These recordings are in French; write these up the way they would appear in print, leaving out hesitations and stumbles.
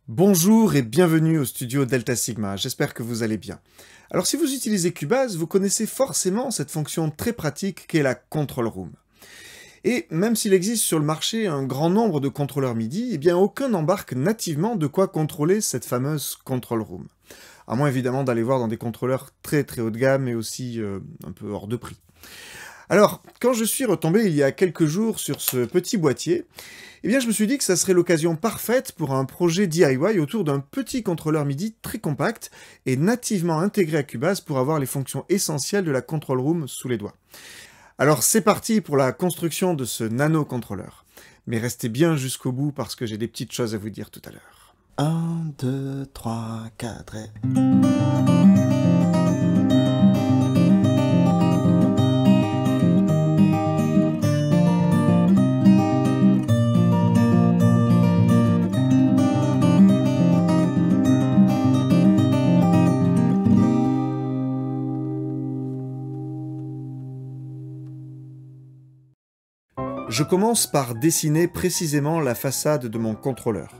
Bonjour et bienvenue au studio Delta Sigma, j'espère que vous allez bien. Alors si vous utilisez Cubase, vous connaissez forcément cette fonction très pratique qu'est la Control Room. Et même s'il existe sur le marché un grand nombre de contrôleurs MIDI, eh bien aucun n'embarque nativement de quoi contrôler cette fameuse Control Room. À moins évidemment d'aller voir dans des contrôleurs très haut de gamme et aussi un peu hors de prix. Alors, quand je suis retombé il y a quelques jours sur ce petit boîtier, eh bien je me suis dit que ça serait l'occasion parfaite pour un projet DIY autour d'un petit contrôleur MIDI très compact et nativement intégré à Cubase pour avoir les fonctions essentielles de la Control Room sous les doigts. Alors c'est parti pour la construction de ce nano-contrôleur. Mais restez bien jusqu'au bout parce que j'ai des petites choses à vous dire tout à l'heure. 1, 2, 3, 4 et... Je commence par dessiner précisément la façade de mon contrôleur.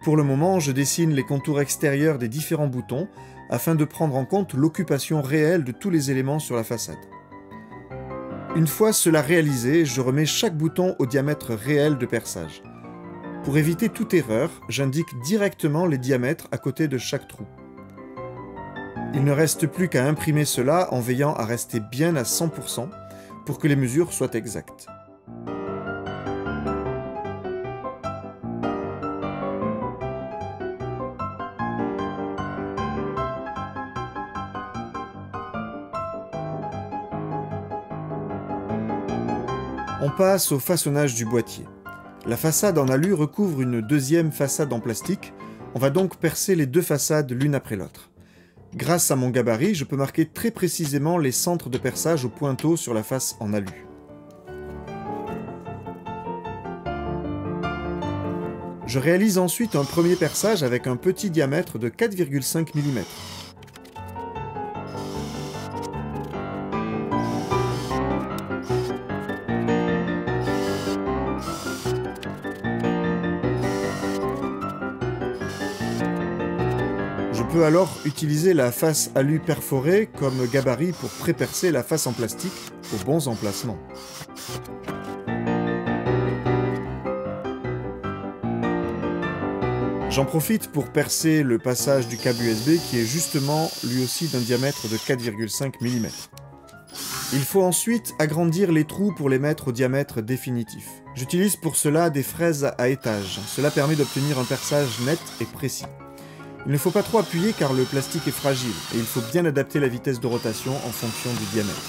Pour le moment, je dessine les contours extérieurs des différents boutons afin de prendre en compte l'occupation réelle de tous les éléments sur la façade. Une fois cela réalisé, je remets chaque bouton au diamètre réel de perçage. Pour éviter toute erreur, j'indique directement les diamètres à côté de chaque trou. Il ne reste plus qu'à imprimer cela en veillant à rester bien à 100% pour que les mesures soient exactes. On passe au façonnage du boîtier. La façade en alu recouvre une deuxième façade en plastique. On va donc percer les deux façades l'une après l'autre. Grâce à mon gabarit, je peux marquer très précisément les centres de perçage au pointeau sur la face en alu. Je réalise ensuite un premier perçage avec un petit diamètre de 4,5 mm. Je peux alors utiliser la face alu perforée comme gabarit pour pré-percer la face en plastique aux bons emplacements. J'en profite pour percer le passage du câble USB qui est justement lui aussi d'un diamètre de 4,5 mm. Il faut ensuite agrandir les trous pour les mettre au diamètre définitif. J'utilise pour cela des fraises à étage. Cela permet d'obtenir un perçage net et précis. Il ne faut pas trop appuyer car le plastique est fragile et il faut bien adapter la vitesse de rotation en fonction du diamètre.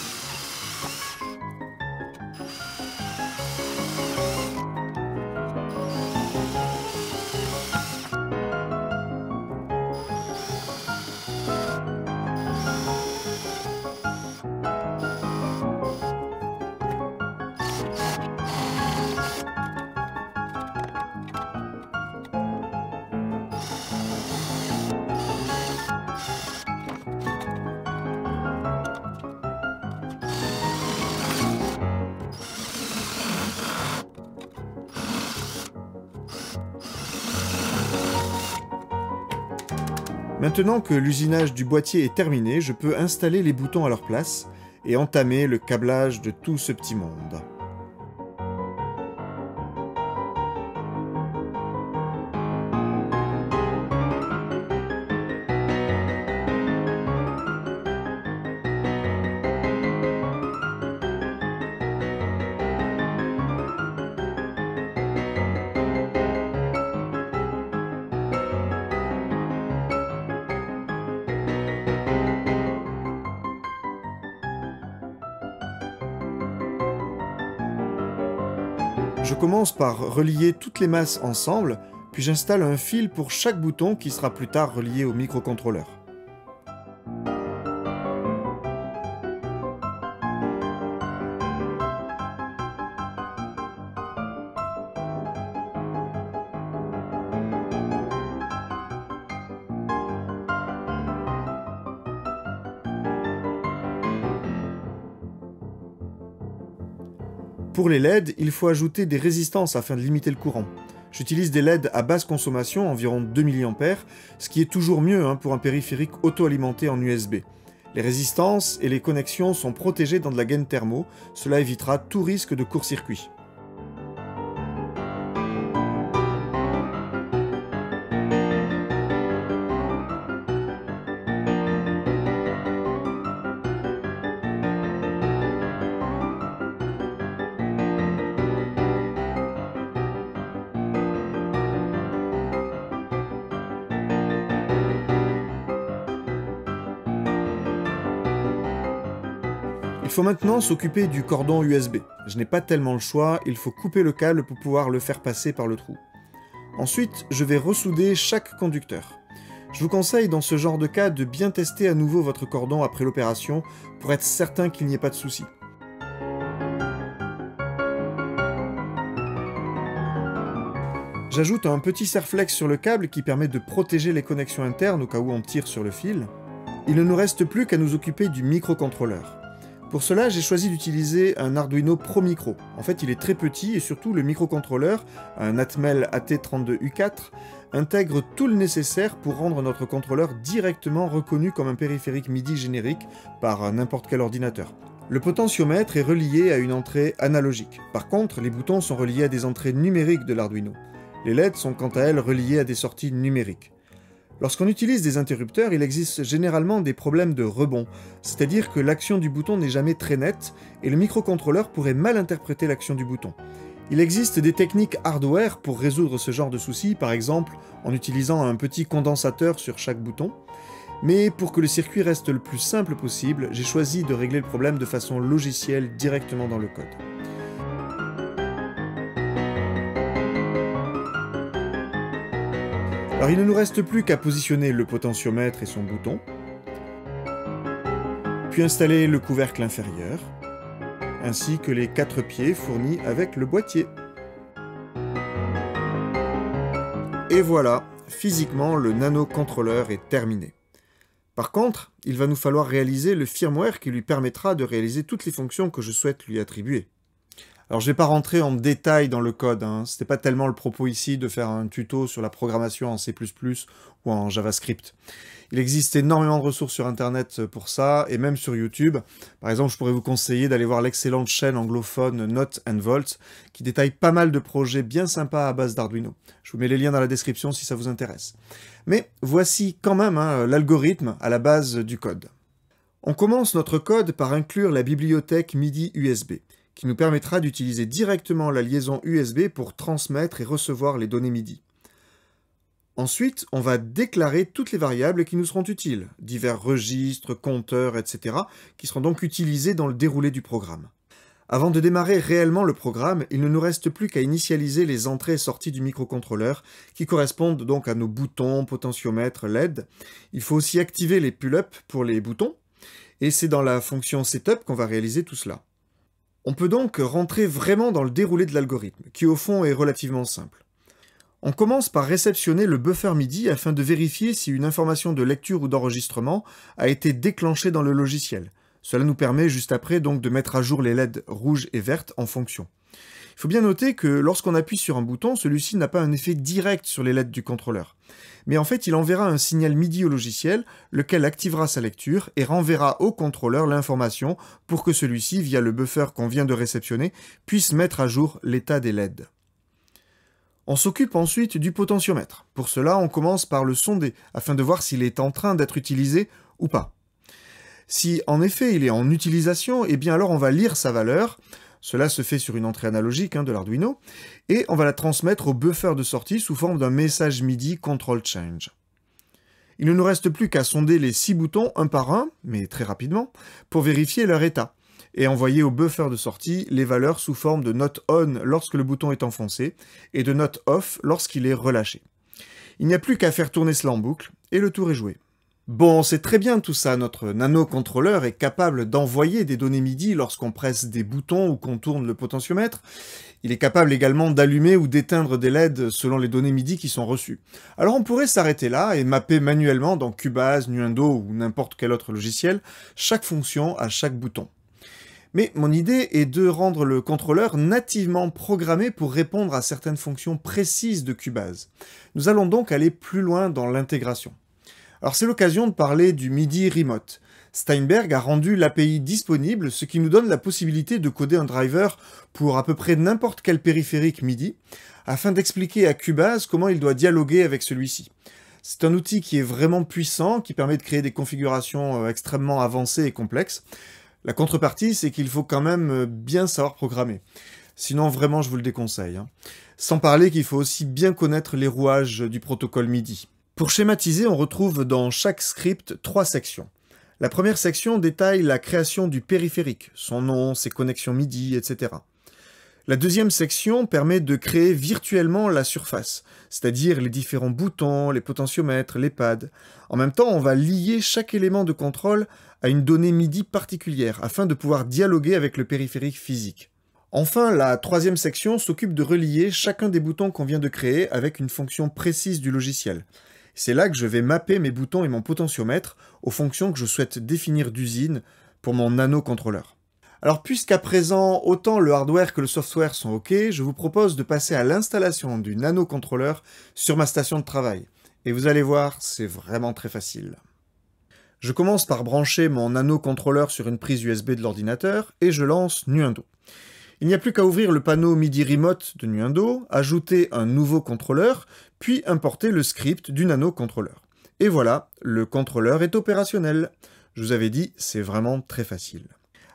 Maintenant que l'usinage du boîtier est terminé, je peux installer les boutons à leur place et entamer le câblage de tout ce petit monde. Je commence par relier toutes les masses ensemble, puis j'installe un fil pour chaque bouton qui sera plus tard relié au microcontrôleur. Pour les LED, il faut ajouter des résistances afin de limiter le courant. J'utilise des LED à basse consommation, environ 2 mA, ce qui est toujours mieux pour un périphérique auto-alimenté en USB. Les résistances et les connexions sont protégées dans de la gaine thermo, cela évitera tout risque de court-circuit. Il faut maintenant s'occuper du cordon USB. Je n'ai pas tellement le choix, il faut couper le câble pour pouvoir le faire passer par le trou. Ensuite, je vais ressouder chaque conducteur. Je vous conseille dans ce genre de cas de bien tester à nouveau votre cordon après l'opération pour être certain qu'il n'y ait pas de souci. J'ajoute un petit serre-flex sur le câble qui permet de protéger les connexions internes au cas où on tire sur le fil. Il ne nous reste plus qu'à nous occuper du microcontrôleur. Pour cela, j'ai choisi d'utiliser un Arduino Pro Micro. En fait, il est très petit et surtout le microcontrôleur, un Atmel AT32U4, intègre tout le nécessaire pour rendre notre contrôleur directement reconnu comme un périphérique MIDI générique par n'importe quel ordinateur. Le potentiomètre est relié à une entrée analogique. Par contre, les boutons sont reliés à des entrées numériques de l'Arduino. Les LED sont quant à elles reliées à des sorties numériques. Lorsqu'on utilise des interrupteurs, il existe généralement des problèmes de rebond, c'est-à-dire que l'action du bouton n'est jamais très nette et le microcontrôleur pourrait mal interpréter l'action du bouton. Il existe des techniques hardware pour résoudre ce genre de soucis, par exemple en utilisant un petit condensateur sur chaque bouton, mais pour que le circuit reste le plus simple possible, j'ai choisi de régler le problème de façon logicielle directement dans le code. Alors il ne nous reste plus qu'à positionner le potentiomètre et son bouton, puis installer le couvercle inférieur, ainsi que les 4 pieds fournis avec le boîtier. Et voilà, physiquement le nano-contrôleur est terminé. Par contre, il va nous falloir réaliser le firmware qui lui permettra de réaliser toutes les fonctions que je souhaite lui attribuer. Alors je ne vais pas rentrer en détail dans le code, c'était pas tellement le propos ici de faire un tuto sur la programmation en C++ ou en JavaScript. Il existe énormément de ressources sur internet pour ça, et même sur YouTube. Par exemple, je pourrais vous conseiller d'aller voir l'excellente chaîne anglophone Note & Volt, qui détaille pas mal de projets bien sympas à base d'Arduino. Je vous mets les liens dans la description si ça vous intéresse. Mais voici quand même l'algorithme à la base du code. On commence notre code par inclure la bibliothèque MIDI USB, qui nous permettra d'utiliser directement la liaison USB pour transmettre et recevoir les données MIDI. Ensuite, on va déclarer toutes les variables qui nous seront utiles, divers registres, compteurs, etc., qui seront donc utilisés dans le déroulé du programme. Avant de démarrer réellement le programme, il ne nous reste plus qu'à initialiser les entrées et sorties du microcontrôleur, qui correspondent donc à nos boutons, potentiomètres, LED. Il faut aussi activer les pull-up pour les boutons, et c'est dans la fonction setup qu'on va réaliser tout cela. On peut donc rentrer vraiment dans le déroulé de l'algorithme, qui au fond est relativement simple. On commence par réceptionner le buffer MIDI afin de vérifier si une information de lecture ou d'enregistrement a été déclenchée dans le logiciel. Cela nous permet juste après donc de mettre à jour les LED rouges et vertes en fonction. Il faut bien noter que lorsqu'on appuie sur un bouton, celui-ci n'a pas un effet direct sur les LED du contrôleur. Mais en fait, il enverra un signal MIDI au logiciel, lequel activera sa lecture et renverra au contrôleur l'information pour que celui-ci, via le buffer qu'on vient de réceptionner, puisse mettre à jour l'état des LED. On s'occupe ensuite du potentiomètre. Pour cela, on commence par le sonder, afin de voir s'il est en train d'être utilisé ou pas. Si en effet il est en utilisation, eh bien alors on va lire sa valeur. Cela se fait sur une entrée analogique de l'Arduino, et on va la transmettre au buffer de sortie sous forme d'un message MIDI Control Change. Il ne nous reste plus qu'à sonder les 6 boutons un par un, mais très rapidement, pour vérifier leur état, et envoyer au buffer de sortie les valeurs sous forme de note on lorsque le bouton est enfoncé, et de note off lorsqu'il est relâché. Il n'y a plus qu'à faire tourner cela en boucle, et le tour est joué. Bon, c'est très bien tout ça, notre nano-contrôleur est capable d'envoyer des données MIDI lorsqu'on presse des boutons ou qu'on tourne le potentiomètre. Il est capable également d'allumer ou d'éteindre des LED selon les données MIDI qui sont reçues. Alors on pourrait s'arrêter là et mapper manuellement dans Cubase, Nuendo ou n'importe quel autre logiciel chaque fonction à chaque bouton. Mais mon idée est de rendre le contrôleur nativement programmé pour répondre à certaines fonctions précises de Cubase. Nous allons donc aller plus loin dans l'intégration. Alors c'est l'occasion de parler du MIDI Remote. Steinberg a rendu l'API disponible, ce qui nous donne la possibilité de coder un driver pour à peu près n'importe quel périphérique MIDI, afin d'expliquer à Cubase comment il doit dialoguer avec celui-ci. C'est un outil qui est vraiment puissant, qui permet de créer des configurations extrêmement avancées et complexes. La contrepartie, c'est qu'il faut quand même bien savoir programmer. Sinon, vraiment, je vous le déconseille. Sans parler qu'il faut aussi bien connaître les rouages du protocole MIDI. Pour schématiser, on retrouve dans chaque script 3 sections. La première section détaille la création du périphérique, son nom, ses connexions MIDI, etc. La deuxième section permet de créer virtuellement la surface, c'est-à-dire les différents boutons, les potentiomètres, les pads. En même temps, on va lier chaque élément de contrôle à une donnée MIDI particulière, afin de pouvoir dialoguer avec le périphérique physique. Enfin, la troisième section s'occupe de relier chacun des boutons qu'on vient de créer avec une fonction précise du logiciel. C'est là que je vais mapper mes boutons et mon potentiomètre aux fonctions que je souhaite définir d'usine pour mon nano-contrôleur. Alors puisqu'à présent, autant le hardware que le software sont OK, je vous propose de passer à l'installation du nano-contrôleur sur ma station de travail. Et vous allez voir, c'est vraiment très facile. Je commence par brancher mon nano-contrôleur sur une prise USB de l'ordinateur et je lance Nuendo. Il n'y a plus qu'à ouvrir le panneau MIDI Remote de Nuendo, ajouter un nouveau contrôleur, puis importer le script du nano-contrôleur. Et voilà, le contrôleur est opérationnel. Je vous avais dit, c'est vraiment très facile.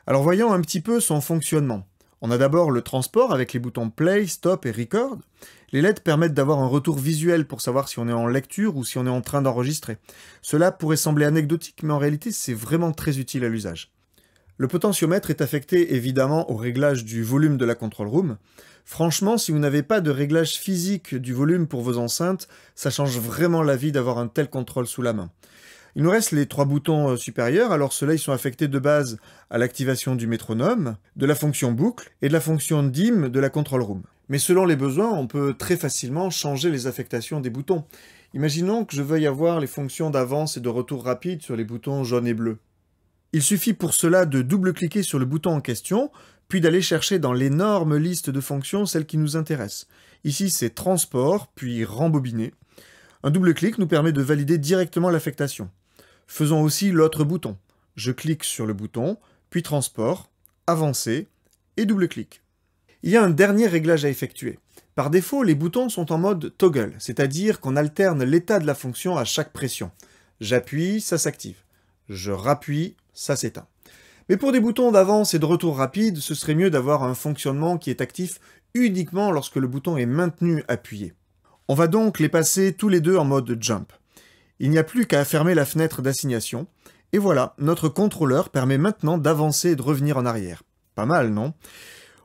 Alors voyons un petit peu son fonctionnement. On a d'abord le transport avec les boutons Play, Stop et Record. Les LED permettent d'avoir un retour visuel pour savoir si on est en lecture ou si on est en train d'enregistrer. Cela pourrait sembler anecdotique, mais en réalité c'est vraiment très utile à l'usage. Le potentiomètre est affecté évidemment au réglage du volume de la control room. Franchement, si vous n'avez pas de réglage physique du volume pour vos enceintes, ça change vraiment la vie d'avoir un tel contrôle sous la main. Il nous reste les 3 boutons supérieurs, alors ceux-là ils sont affectés de base à l'activation du métronome, de la fonction boucle et de la fonction dim de la control room. Mais selon les besoins, on peut très facilement changer les affectations des boutons. Imaginons que je veuille avoir les fonctions d'avance et de retour rapide sur les boutons jaune et bleu. Il suffit pour cela de double-cliquer sur le bouton en question, puis d'aller chercher dans l'énorme liste de fonctions celle qui nous intéresse. Ici c'est transport, puis rembobiner. Un double-clic nous permet de valider directement l'affectation. Faisons aussi l'autre bouton. Je clique sur le bouton, puis transport, avancer et double-clic. Il y a un dernier réglage à effectuer. Par défaut, les boutons sont en mode toggle, c'est-à-dire qu'on alterne l'état de la fonction à chaque pression. J'appuie, ça s'active. Je rappuie, ça s'éteint. Mais pour des boutons d'avance et de retour rapide, ce serait mieux d'avoir un fonctionnement qui est actif uniquement lorsque le bouton est maintenu appuyé. On va donc les passer tous les deux en mode jump. Il n'y a plus qu'à fermer la fenêtre d'assignation, et voilà, notre contrôleur permet maintenant d'avancer et de revenir en arrière. Pas mal, non?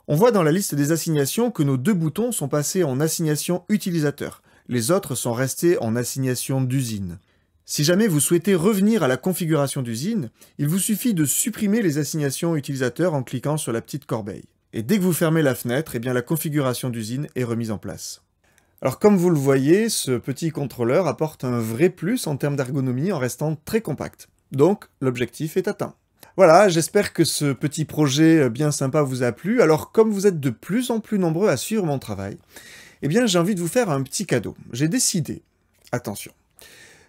On voit dans la liste des assignations que nos 2 boutons sont passés en assignation utilisateur. Les autres sont restés en assignation d'usine. Si jamais vous souhaitez revenir à la configuration d'usine, il vous suffit de supprimer les assignations utilisateurs en cliquant sur la petite corbeille. Et dès que vous fermez la fenêtre, eh bien la configuration d'usine est remise en place. Alors comme vous le voyez, ce petit contrôleur apporte un vrai plus en termes d'ergonomie en restant très compact. Donc l'objectif est atteint. Voilà, j'espère que ce petit projet bien sympa vous a plu. Alors comme vous êtes de plus en plus nombreux à suivre mon travail, eh bien j'ai envie de vous faire un petit cadeau. J'ai décidé, attention,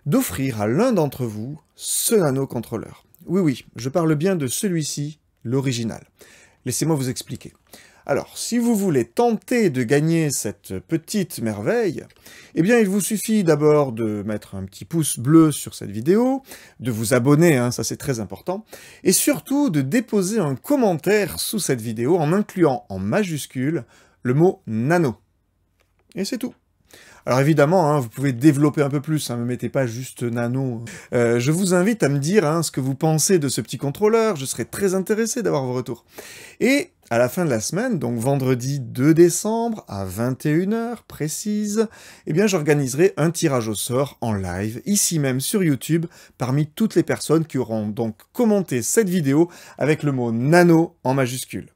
d'offrir à l'un d'entre vous ce nano-contrôleur. Oui, je parle bien de celui-ci, l'original. Laissez-moi vous expliquer. Alors, si vous voulez tenter de gagner cette petite merveille, eh bien il vous suffit d'abord de mettre un petit pouce bleu sur cette vidéo, de vous abonner, ça c'est très important, et surtout de déposer un commentaire sous cette vidéo en incluant en majuscule le mot nano. Et c'est tout. Alors évidemment, vous pouvez développer un peu plus, ne me mettez pas juste nano. Je vous invite à me dire ce que vous pensez de ce petit contrôleur, je serais très intéressé d'avoir vos retours. Et à la fin de la semaine, donc vendredi 2 décembre, à 21 h précise, eh bien j'organiserai un tirage au sort en live, ici même sur YouTube, parmi toutes les personnes qui auront donc commenté cette vidéo avec le mot nano en majuscule.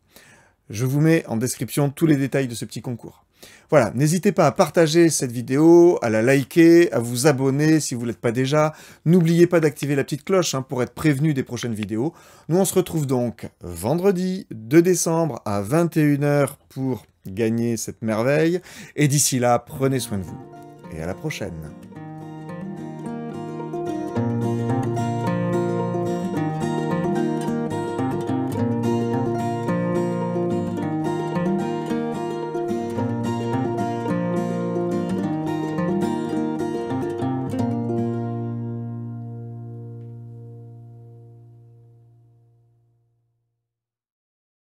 Je vous mets en description tous les détails de ce petit concours. Voilà, n'hésitez pas à partager cette vidéo, à la liker, à vous abonner si vous ne l'êtes pas déjà. N'oubliez pas d'activer la petite cloche pour être prévenu des prochaines vidéos. Nous, on se retrouve donc vendredi 2 décembre à 21 h pour gagner cette merveille. Et d'ici là, prenez soin de vous. Et à la prochaine.